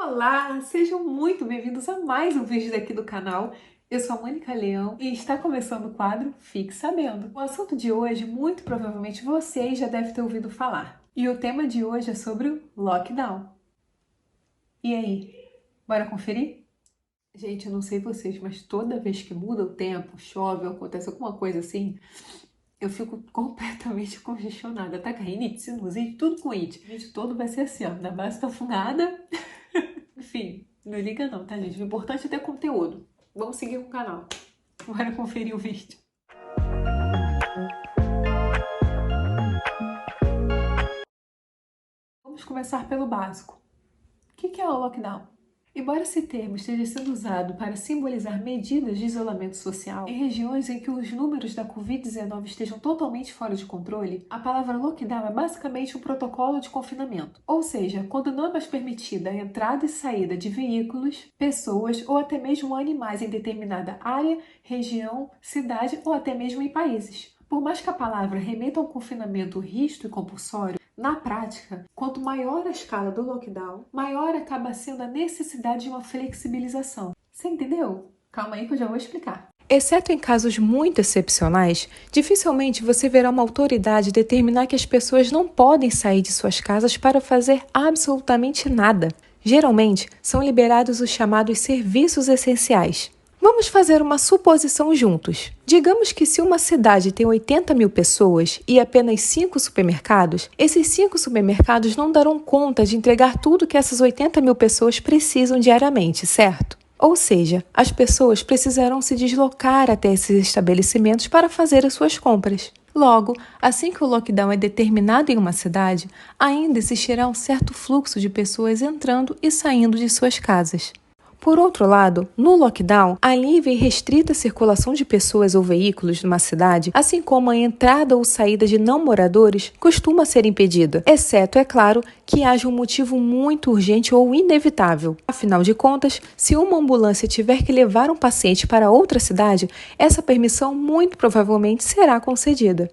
Olá, sejam muito bem-vindos a mais um vídeo daqui do canal. Eu sou a Mônica Leão e está começando o quadro Fique Sabendo. O assunto de hoje, muito provavelmente vocês já devem ter ouvido falar. E o tema de hoje é sobre o lockdown. E aí, bora conferir? Gente, eu não sei vocês, mas toda vez que muda o tempo, chove ou acontece alguma coisa assim, eu fico completamente congestionada. Tá com rinite, sinusite, tudo com it. O vídeo todo vai ser assim, ó, na base da fungada. Enfim, não liga não, tá, gente? O importante é ter conteúdo. Vamos seguir o canal. Bora conferir o vídeo. Vamos começar pelo básico. O que é o lockdown? Embora esse termo esteja sendo usado para simbolizar medidas de isolamento social em regiões em que os números da Covid-19 estejam totalmente fora de controle, a palavra lockdown é basicamente um protocolo de confinamento. Ou seja, quando não é mais permitida a entrada e saída de veículos, pessoas ou até mesmo animais em determinada área, região, cidade ou até mesmo em países. Por mais que a palavra remeta a um confinamento rígido e compulsório, na prática, quanto maior a escala do lockdown, maior acaba sendo a necessidade de uma flexibilização. Você entendeu? Calma aí que eu já vou explicar. Exceto em casos muito excepcionais, dificilmente você verá uma autoridade determinar que as pessoas não podem sair de suas casas para fazer absolutamente nada. Geralmente, são liberados os chamados serviços essenciais. Vamos fazer uma suposição juntos. Digamos que se uma cidade tem 80 mil pessoas e apenas 5 supermercados, esses 5 supermercados não darão conta de entregar tudo que essas 80 mil pessoas precisam diariamente, certo? Ou seja, as pessoas precisarão se deslocar até esses estabelecimentos para fazer as suas compras. Logo, assim que o lockdown é determinado em uma cidade, ainda existirá um certo fluxo de pessoas entrando e saindo de suas casas. Por outro lado, no lockdown, a livre e restrita circulação de pessoas ou veículos numa cidade, assim como a entrada ou saída de não moradores, costuma ser impedida, exceto, é claro, que haja um motivo muito urgente ou inevitável. Afinal de contas, se uma ambulância tiver que levar um paciente para outra cidade, essa permissão muito provavelmente será concedida.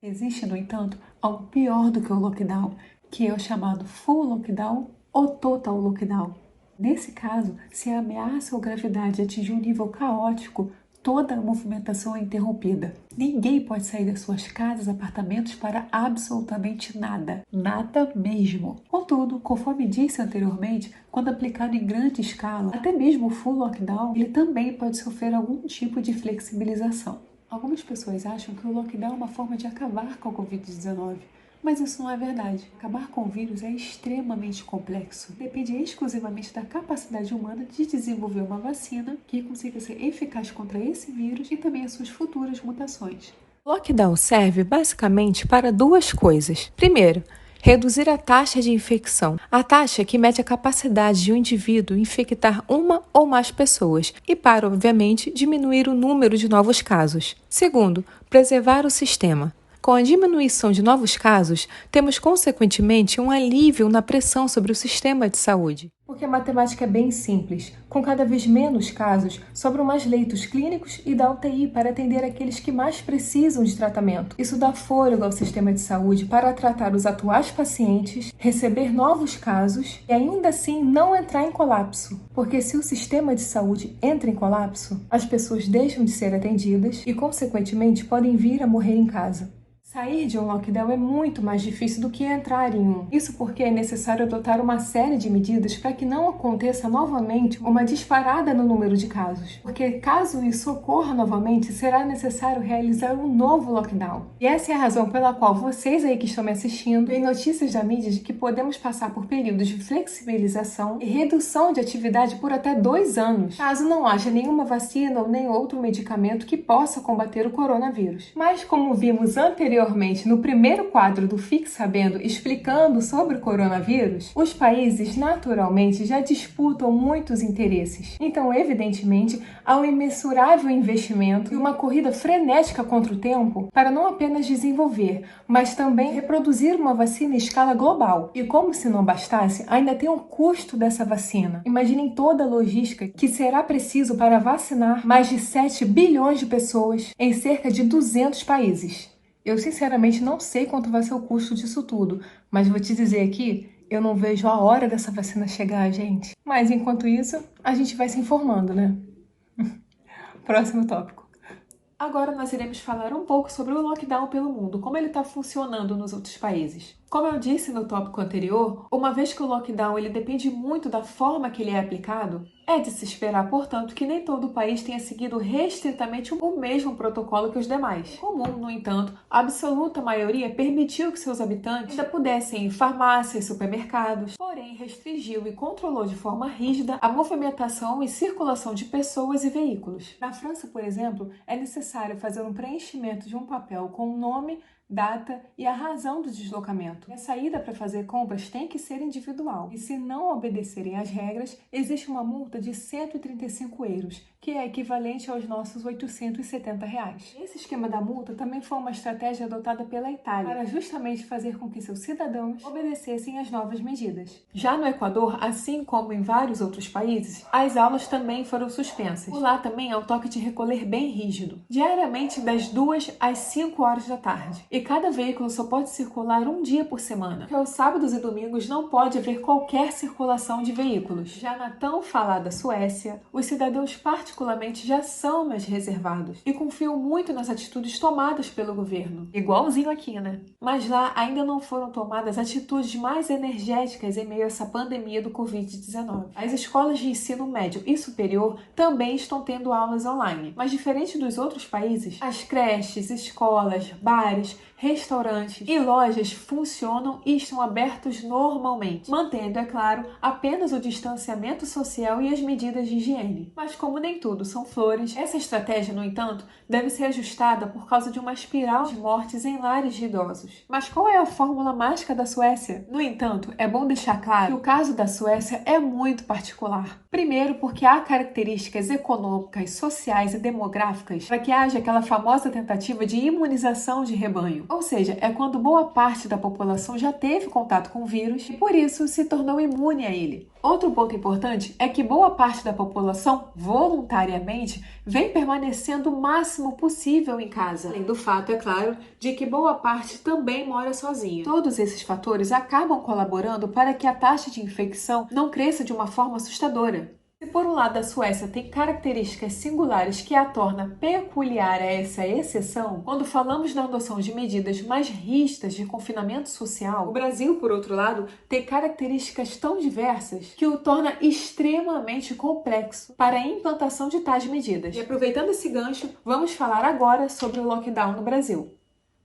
Existe, no entanto, algo pior do que o lockdown, que é o chamado full lockdown ou total lockdown. Nesse caso, se a ameaça ou gravidade atingir um nível caótico, toda a movimentação é interrompida. Ninguém pode sair das suas casas, apartamentos para absolutamente nada. Nada mesmo. Contudo, conforme disse anteriormente, quando aplicado em grande escala, até mesmo o full lockdown, ele também pode sofrer algum tipo de flexibilização. Algumas pessoas acham que o lockdown é uma forma de acabar com a Covid-19. Mas isso não é verdade. Acabar com o vírus é extremamente complexo. Depende exclusivamente da capacidade humana de desenvolver uma vacina que consiga ser eficaz contra esse vírus e também as suas futuras mutações. O lockdown serve basicamente para duas coisas. Primeiro, reduzir a taxa de infecção. A taxa que mede a capacidade de um indivíduo infectar uma ou mais pessoas e para, obviamente, diminuir o número de novos casos. Segundo, preservar o sistema. Com a diminuição de novos casos, temos consequentemente um alívio na pressão sobre o sistema de saúde. Porque a matemática é bem simples. Com cada vez menos casos, sobram mais leitos clínicos e da UTI para atender aqueles que mais precisam de tratamento. Isso dá fôlego ao sistema de saúde para tratar os atuais pacientes, receber novos casos e ainda assim não entrar em colapso. Porque se o sistema de saúde entra em colapso, as pessoas deixam de ser atendidas e, consequentemente, podem vir a morrer em casa. Sair de um lockdown é muito mais difícil do que entrar em um. Isso porque é necessário adotar uma série de medidas para que não aconteça novamente uma disparada no número de casos. Porque caso isso ocorra novamente, será necessário realizar um novo lockdown. E essa é a razão pela qual vocês aí que estão me assistindo veem notícias da mídia de que podemos passar por períodos de flexibilização e redução de atividade por até 2 anos, caso não haja nenhuma vacina ou nem outro medicamento que possa combater o coronavírus. Mas como vimos anteriormente no primeiro quadro do Fique Sabendo explicando sobre o coronavírus, os países naturalmente já disputam muitos interesses. Então, evidentemente, há um imensurável investimento e uma corrida frenética contra o tempo para não apenas desenvolver, mas também reproduzir uma vacina em escala global. E como se não bastasse, ainda tem o custo dessa vacina. Imaginem toda a logística que será preciso para vacinar mais de 7 bilhões de pessoas em cerca de 200 países. Eu sinceramente não sei quanto vai ser o custo disso tudo, mas vou te dizer aqui, Eu não vejo a hora dessa vacina chegar, gente. Mas enquanto isso, a gente vai se informando, né? Próximo tópico. Agora nós iremos falar um pouco sobre o lockdown pelo mundo, como ele está funcionando nos outros países. Como eu disse no tópico anterior, uma vez que o lockdown ele depende muito da forma que ele é aplicado, é de se esperar, portanto, que nem todo o país tenha seguido restritamente o mesmo protocolo que os demais. Comum, no entanto, a absoluta maioria permitiu que seus habitantes ainda pudessem ir em farmácias e supermercados, porém restringiu e controlou de forma rígida a movimentação e circulação de pessoas e veículos. Na França, por exemplo, é necessário fazer um preenchimento de um papel com o nome, data e a razão do deslocamento. E a saída para fazer compras tem que ser individual. E se não obedecerem às regras, existe uma multa de 135 euros, que é equivalente aos nossos 870 reais. Esse esquema da multa também foi uma estratégia adotada pela Itália para justamente fazer com que seus cidadãos obedecessem às novas medidas. Já no Equador, assim como em vários outros países, as aulas também foram suspensas. Por lá também há um toque de recolher bem rígido, diariamente das 2 às 5 horas da tarde. E cada veículo só pode circular um dia por semana, porque aos sábados e domingos não pode haver qualquer circulação de veículos. Já na tão falada Suécia, os cidadãos particularmente já são mais reservados e confiam muito nas atitudes tomadas pelo governo. Igualzinho aqui, né? Mas lá ainda não foram tomadas atitudes mais energéticas em meio a essa pandemia do Covid-19. As escolas de ensino médio e superior também estão tendo aulas online, mas diferente dos outros países, as creches, escolas, bares, restaurantes e lojas funcionam e estão abertos normalmente, mantendo, é claro, apenas o distanciamento social e as medidas de higiene. Mas como nem tudo são flores, essa estratégia, no entanto, deve ser ajustada por causa de uma espiral de mortes em lares de idosos. Mas qual é a fórmula mágica da Suécia? No entanto, é bom deixar claro que o caso da Suécia é muito particular. Primeiro, porque há características econômicas, sociais e demográficas para que haja aquela famosa tentativa de imunização de rebanho. Ou seja, é quando boa parte da população já teve contato com o vírus e por isso se tornou imune a ele. Outro ponto importante é que boa parte da população, voluntariamente, vem permanecendo o máximo possível em casa. Além do fato, é claro, de que boa parte também mora sozinha. Todos esses fatores acabam colaborando para que a taxa de infecção não cresça de uma forma assustadora. Se por um lado a Suécia tem características singulares que a torna peculiar a essa exceção, quando falamos na adoção de medidas mais rígidas de confinamento social, o Brasil, por outro lado, tem características tão diversas que o torna extremamente complexo para a implantação de tais medidas. E aproveitando esse gancho, vamos falar agora sobre o lockdown no Brasil.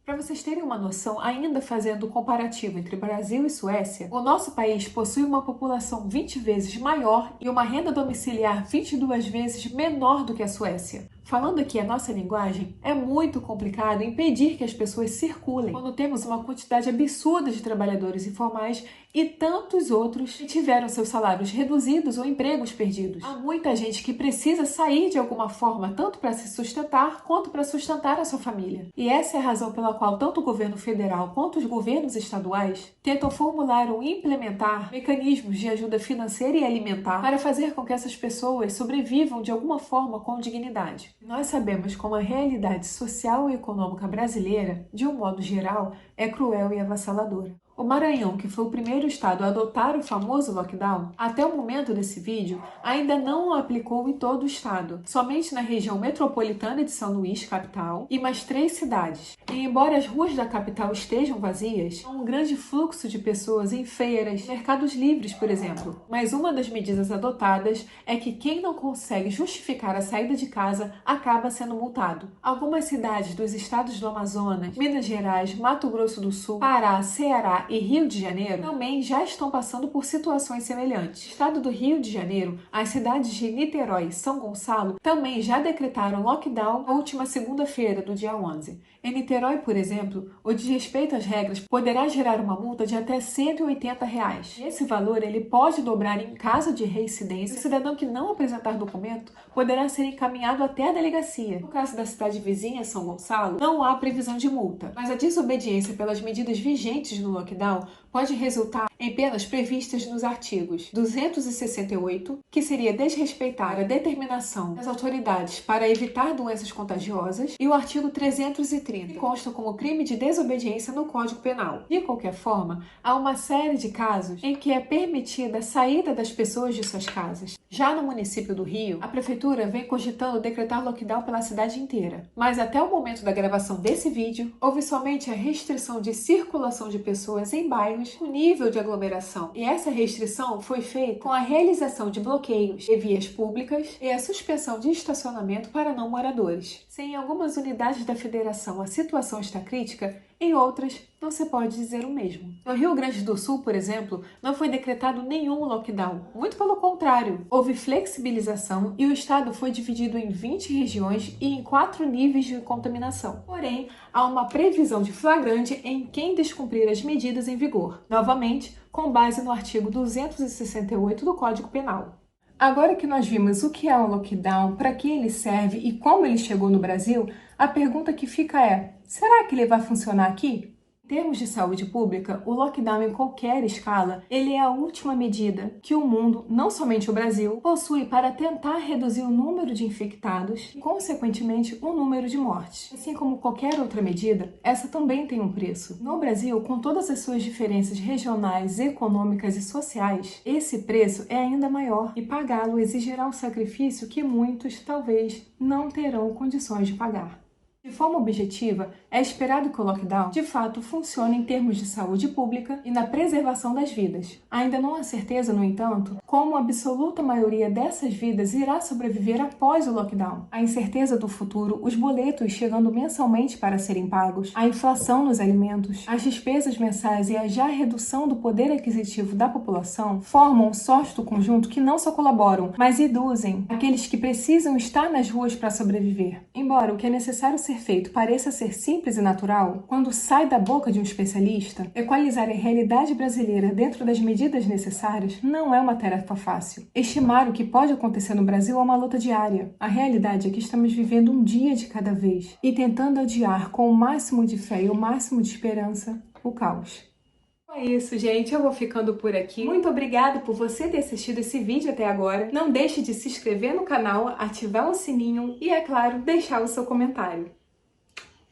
Para vocês terem uma noção, ainda fazendo o comparativo entre Brasil e Suécia, o nosso país possui uma população 20 vezes maior e uma renda domiciliar 22 vezes menor do que a Suécia. Falando aqui a nossa linguagem, é muito complicado impedir que as pessoas circulem quando temos uma quantidade absurda de trabalhadores informais e tantos outros que tiveram seus salários reduzidos ou empregos perdidos. Há muita gente que precisa sair de alguma forma, tanto para se sustentar quanto para sustentar a sua família. E essa é a razão pela qual tanto o governo federal quanto os governos estaduais tentam formular ou implementar mecanismos de ajuda financeira e alimentar para fazer com que essas pessoas sobrevivam de alguma forma com dignidade. Nós sabemos como a realidade social e econômica brasileira, de um modo geral, é cruel e avassaladora. O Maranhão, que foi o primeiro estado a adotar o famoso lockdown, até o momento desse vídeo, ainda não o aplicou em todo o estado, somente na região metropolitana de São Luís, capital, e mais 3 cidades. E embora as ruas da capital estejam vazias, há um grande fluxo de pessoas em feiras, mercados livres, por exemplo. Mas uma das medidas adotadas é que quem não consegue justificar a saída de casa acaba sendo multado. Algumas cidades dos estados do Amazonas, Minas Gerais, Mato Grosso do Sul, Pará, Ceará e Rio de Janeiro também já estão passando por situações semelhantes. No estado do Rio de Janeiro, as cidades de Niterói e São Gonçalo também já decretaram lockdown na última segunda-feira, do dia 11. Em Niterói, por exemplo, o desrespeito às regras poderá gerar uma multa de até R$ 180. E esse valor ele pode dobrar em caso de reincidência. O cidadão que não apresentar documento poderá ser encaminhado até a delegacia. No caso da cidade vizinha, São Gonçalo, não há previsão de multa, mas a desobediência pelas medidas vigentes no lockdown pode resultar em penas previstas nos artigos 268, que seria desrespeitar a determinação das autoridades para evitar doenças contagiosas, e o artigo 330, que consta como crime de desobediência no Código Penal. De qualquer forma, há uma série de casos em que é permitida a saída das pessoas de suas casas. Já no município do Rio, a prefeitura vem cogitando decretar lockdown pela cidade inteira. Mas até o momento da gravação desse vídeo, houve somente a restrição de circulação de pessoas em bairros com nível de aglomeração. E essa restrição foi feita com a realização de bloqueios em vias públicas e a suspensão de estacionamento para não moradores. Se em algumas unidades da federação a situação está crítica, em outras, não se pode dizer o mesmo. No Rio Grande do Sul, por exemplo, não foi decretado nenhum lockdown. Muito pelo contrário, houve flexibilização e o estado foi dividido em 20 regiões e em 4 níveis de contaminação. Porém, há uma previsão de flagrante em quem descumprir as medidas em vigor, novamente com base no artigo 268 do Código Penal. Agora que nós vimos o que é um lockdown, para que ele serve e como ele chegou no Brasil, a pergunta que fica é: será que ele vai funcionar aqui? Em termos de saúde pública, o lockdown em qualquer escala, ele é a última medida que o mundo, não somente o Brasil, possui para tentar reduzir o número de infectados e, consequentemente, o número de mortes. Assim como qualquer outra medida, essa também tem um preço. No Brasil, com todas as suas diferenças regionais, econômicas e sociais, esse preço é ainda maior e pagá-lo exigirá um sacrifício que muitos, talvez, não terão condições de pagar. De forma objetiva, é esperado que o lockdown, de fato, funcione em termos de saúde pública e na preservação das vidas. Ainda não há certeza, no entanto, como a absoluta maioria dessas vidas irá sobreviver após o lockdown. A incerteza do futuro, os boletos chegando mensalmente para serem pagos, a inflação nos alimentos, as despesas mensais e a já redução do poder aquisitivo da população formam um sólido conjunto que não só colaboram, mas reduzem aqueles que precisam estar nas ruas para sobreviver. Embora o que é necessário ser feito pareça ser simples e natural, quando sai da boca de um especialista, equalizar a realidade brasileira dentro das medidas necessárias não é uma tarefa fácil. Estimar o que pode acontecer no Brasil é uma luta diária. A realidade é que estamos vivendo um dia de cada vez e tentando adiar com o máximo de fé e o máximo de esperança o caos. É isso, gente. Eu vou ficando por aqui. Muito obrigada por você ter assistido esse vídeo até agora. Não deixe de se inscrever no canal, ativar o sininho e, é claro, deixar o seu comentário.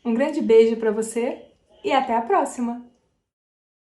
Um grande beijo para você e até a próxima!